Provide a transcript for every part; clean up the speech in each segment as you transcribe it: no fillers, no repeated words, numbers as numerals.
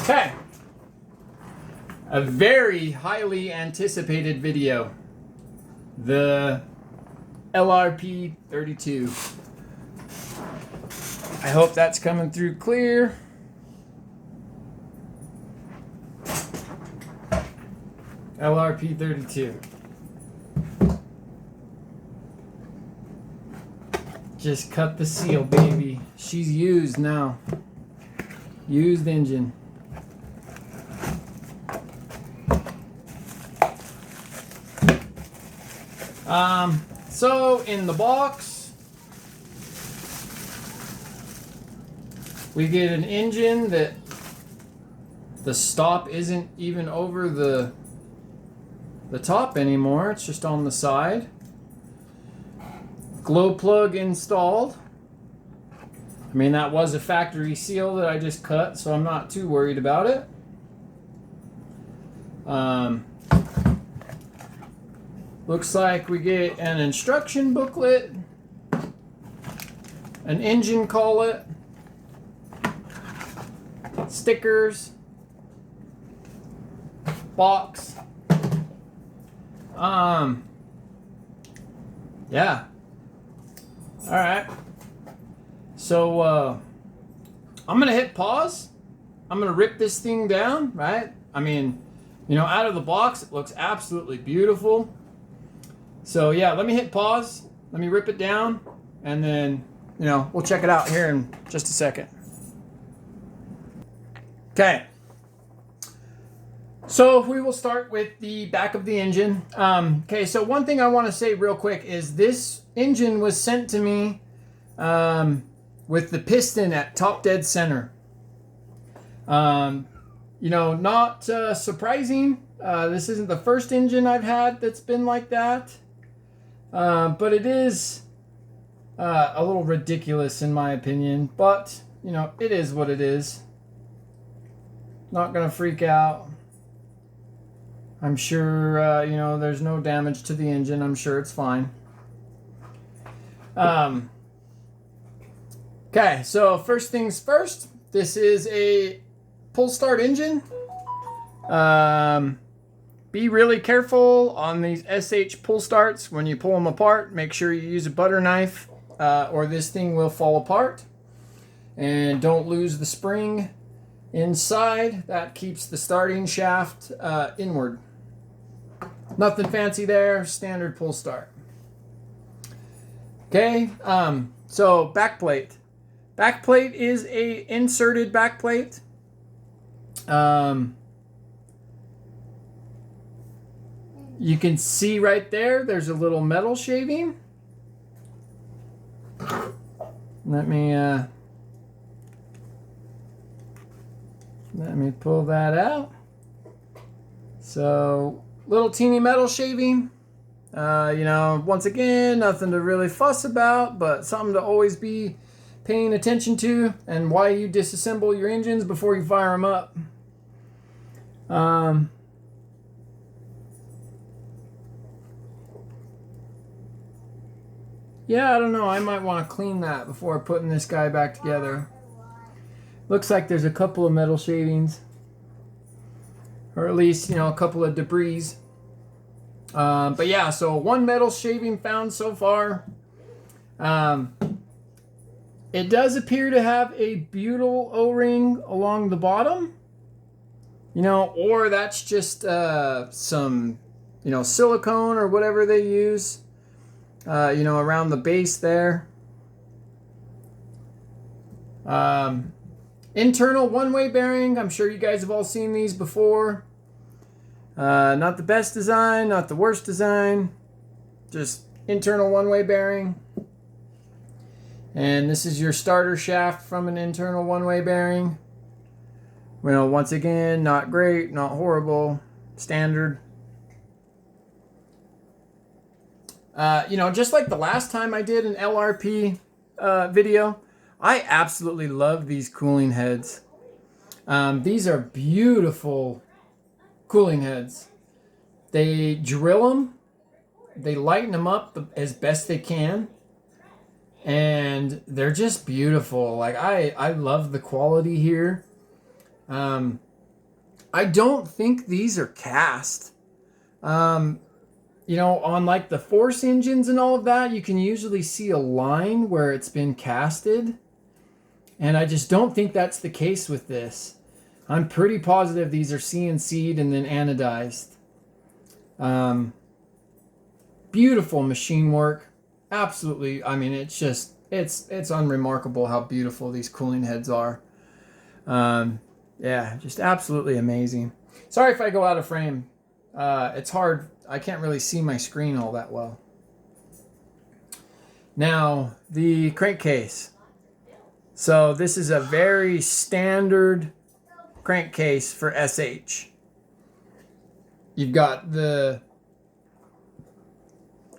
Okay. A very highly anticipated video. The LRP32. I hope that's coming through clear. LRP32. Just cut the seal, baby. She's used now. Used engine. So in the box, we get an engine that the stop isn't even over the top anymore. It's just on the side. Glow plug installed. I mean, that was a factory seal that I just cut, so I'm not too worried about it. Looks like we get an instruction booklet, an engine collet, stickers, box. Yeah. All right. So I'm gonna hit pause. I'm gonna rip this thing down, right? I mean, you know, out of the box, it looks absolutely beautiful. So yeah, let me hit pause. Let me rip it down, and then, you know, we'll check it out here in just a second. Okay. So we will start with the back of the engine. Okay, so one thing I want to say real quick is this engine was sent to me with the piston at top dead center. You know, not surprising. This isn't the first engine I've had that's been like that. But it is a little ridiculous in my opinion. But, you know, it is what it is. Not going to freak out. I'm sure, you know, there's no damage to the engine. I'm sure it's fine. Okay, so first things first. This is a pull start engine. Be really careful on these SH pull starts when you pull them apart. Make sure you use a butter knife or this thing will fall apart. And don't lose the spring inside. That keeps the starting shaft inward. Nothing fancy there, standard pull start. Okay, so backplate. Backplate is a inserted backplate. You can see right there, there's a little metal shaving. Let me pull that out. So, little teeny metal shaving. You know, once again, nothing to really fuss about, but something to always be paying attention to, and why you disassemble your engines before you fire them up. Yeah, I don't know. I might want to clean that before putting this guy back together. Looks like there's a couple of metal shavings. Or at least, you know, a couple of debris. But yeah, so one metal shaving found so far. It does appear to have a butyl O-ring along the bottom. You know, or that's just some, you know, silicone or whatever they use. You know, around the base there. Internal one-way bearing. I'm sure you guys have all seen these before. Not the best design, not the worst design. Just internal one-way bearing. And this is your starter shaft from an internal one-way bearing. Well, once again, not great, not horrible, standard. You know, just like the last time I did an LRP video, I absolutely love these cooling heads. These are beautiful cooling heads. They drill them, they lighten them up as best they can, and they're just beautiful. Like I love the quality here. I don't think these are cast. You know, on like the force engines and all of that, you can usually see a line where it's been casted. And I just don't think that's the case with this. I'm pretty positive these are CNC'd and then anodized. Beautiful machine work. Absolutely. I mean, it's just, it's unremarkable how beautiful these cooling heads are. Yeah, just absolutely amazing. Sorry if I go out of frame. It's hard. I can't really see my screen all that well. Now, the crankcase. So this is a very standard crankcase for SH. You've got the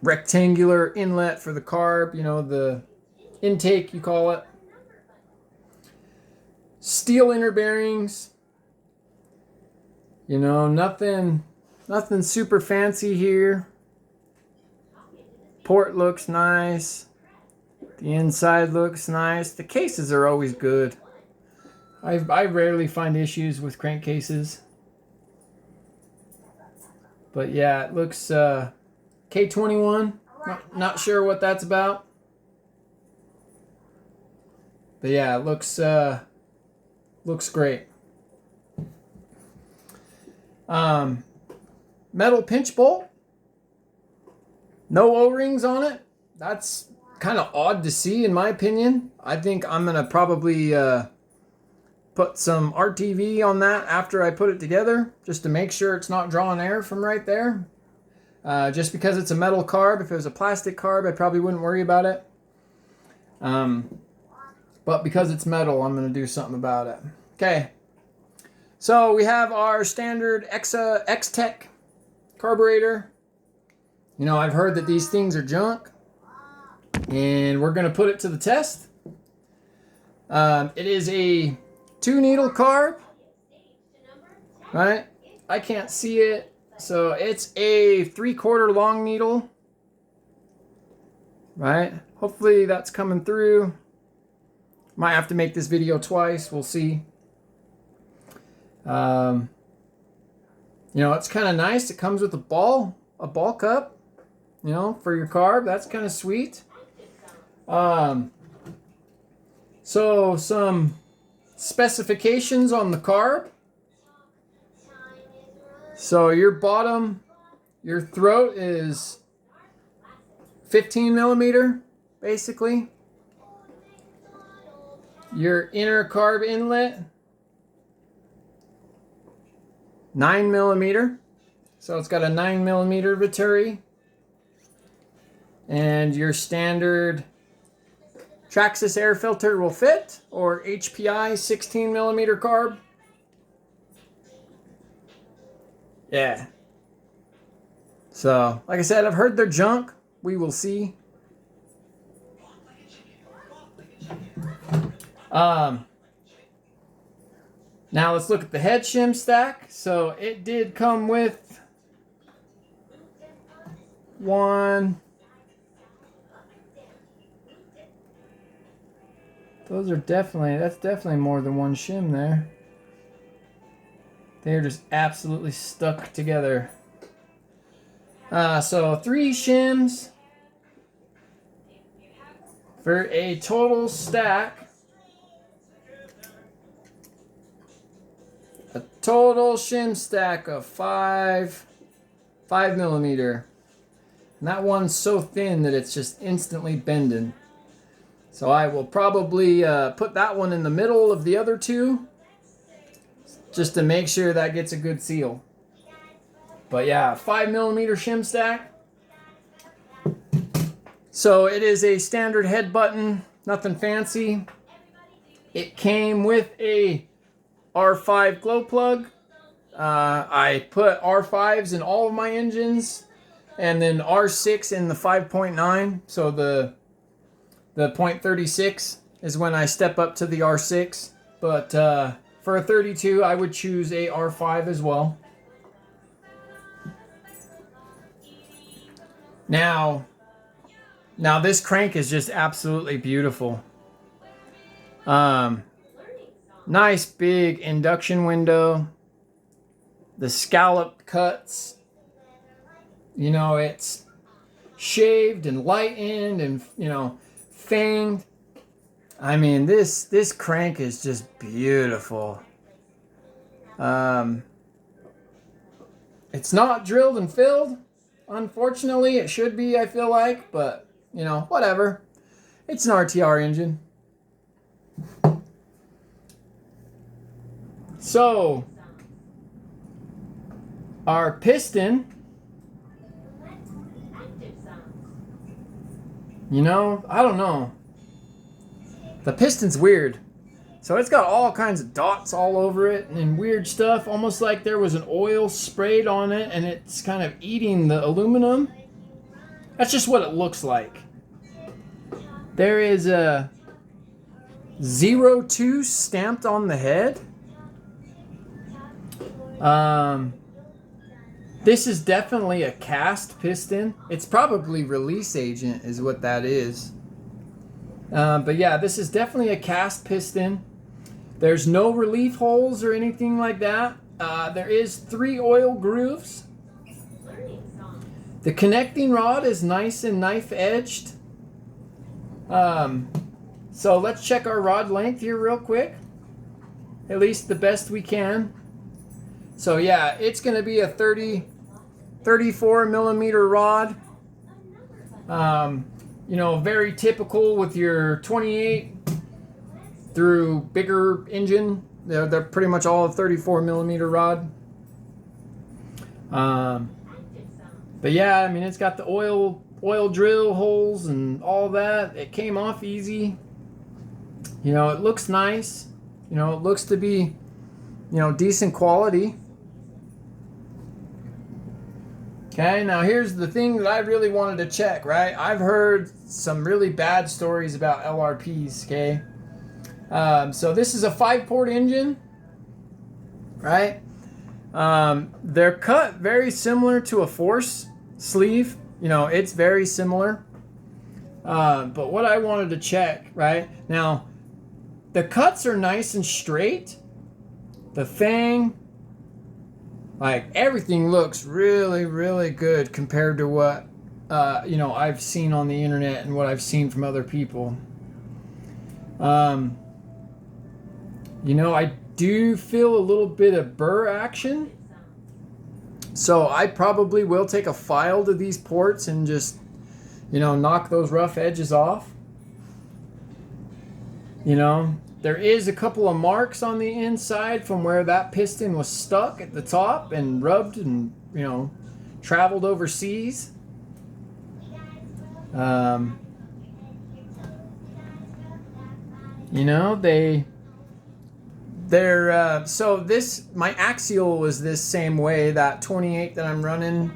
rectangular inlet for the carb, you know, the intake, you call it. Steel inner bearings. You know, nothing super fancy here. Port looks nice. The inside looks nice. The cases are always good. I rarely find issues with crankcases. But yeah, it looks K21. Not sure what that's about. But yeah, it looks great. Metal pinch bolt. No O-rings on it. That's kind of odd to see in my opinion. I think I'm going to probably put some RTV on that after I put it together, just to make sure it's not drawing air from right there. Just because it's a metal carb. If it was a plastic carb, I probably wouldn't worry about it. But because it's metal, I'm going to do something about it. Okay. So we have our standard X-Tech carburetor. You know, I've heard that these things are junk, and we're going to put it to the test. It is a 2-needle carb, right? I can't see it, so it's a 3/4 long needle, right? Hopefully that's coming through. Might have to make this video twice. We'll see. You know, it's kind of nice. It comes with a ball cup, you know, for your carb. That's kind of sweet. So some specifications on the carb. So your throat is 15 millimeter, basically. Your inner carb inlet, 9 millimeter. So it's got a 9 millimeter Venturi. And your standard Traxxas air filter will fit, or HPI 16 millimeter carb. Yeah. So, like I said, I've heard they're junk. We will see. Now let's look at the head shim stack. So it did come with one. That's definitely more than one shim there. They're just absolutely stuck together. So 3 shims for a total stack. A total shim stack of 5 millimeter. And that one's so thin that it's just instantly bending. So I will probably put that one in the middle of the other two, just to make sure that gets a good seal. But yeah, 5 millimeter shim stack. So it is a standard head button, nothing fancy. It came with a R5 glow plug. I put R5s in all of my engines, and then R6 in the 5.9. So the 0.36 is when I step up to the R6. But for a 32, I would choose a R5 as well. Now this crank is just absolutely beautiful. Nice big induction window. the scalloped cuts. You know, it's shaved and lightened and, you know, fanged. I mean, this crank is just beautiful. It's not drilled and filled. Unfortunately, it should be, I feel like, but, you know, whatever. It's an RTR engine. So, our piston, you know, I don't know. The piston's weird. So it's got all kinds of dots all over it and weird stuff, almost like there was an oil sprayed on it and it's kind of eating the aluminum. That's just what it looks like. There is a 02 stamped on the head. This is definitely a cast piston. It's probably release agent is what that is. But yeah, this is definitely a cast piston. There's no relief holes or anything like that. There is 3 oil grooves. The connecting rod is nice and knife edged. So let's check our rod length here real quick. At least the best we can. So yeah, it's going to be a 34 millimeter rod. You know, very typical with your 28 through bigger engine. They're pretty much all a 34 millimeter rod. But yeah, I mean, it's got the oil drill holes and all that. It came off easy. You know, it looks nice. You know, it looks to be, you know, decent quality. Okay, now here's the thing that I really wanted to check, right? I've heard some really bad stories about LRPs, okay? So this is a 5-port engine, right? They're cut very similar to a force sleeve. You know, it's very similar. But what I wanted to check, right? Now, the cuts are nice and straight. The fang, like everything looks really, really good compared to what, you know, I've seen on the internet and what I've seen from other people. You know, I do feel a little bit of burr action. So I probably will take a file to these ports and just, you know, knock those rough edges off. You know, there is a couple of marks on the inside from where that piston was stuck at the top and rubbed and, you know, traveled overseas. You know, so this, my axial was this same way, that 28 that I'm running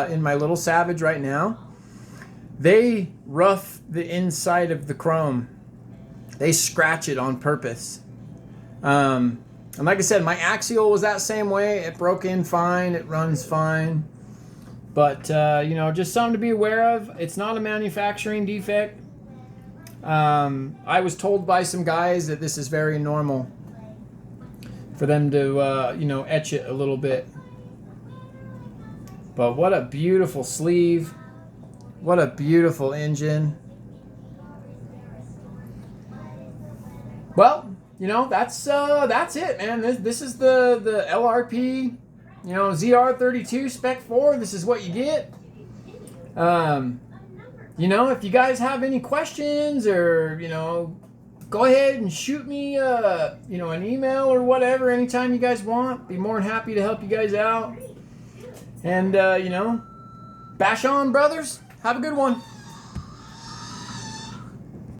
in my little Savage right now. They rough the inside of the chrome. They scratch it on purpose. And like I said, my axial was that same way. It broke in fine. It runs fine. But, you know, just something to be aware of. It's not a manufacturing defect. I was told by some guys that this is very normal for them to, you know, etch it a little bit. But what a beautiful sleeve. What a beautiful engine. Well, you know, that's it, man. This is the LRP, you know, zr.32 spec 4. This is what you get. You know, if you guys have any questions or, you know, go ahead and shoot me, you know, an email or whatever anytime you guys want. Be more than happy to help you guys out. And, you know, bash on, brothers. Have a good one.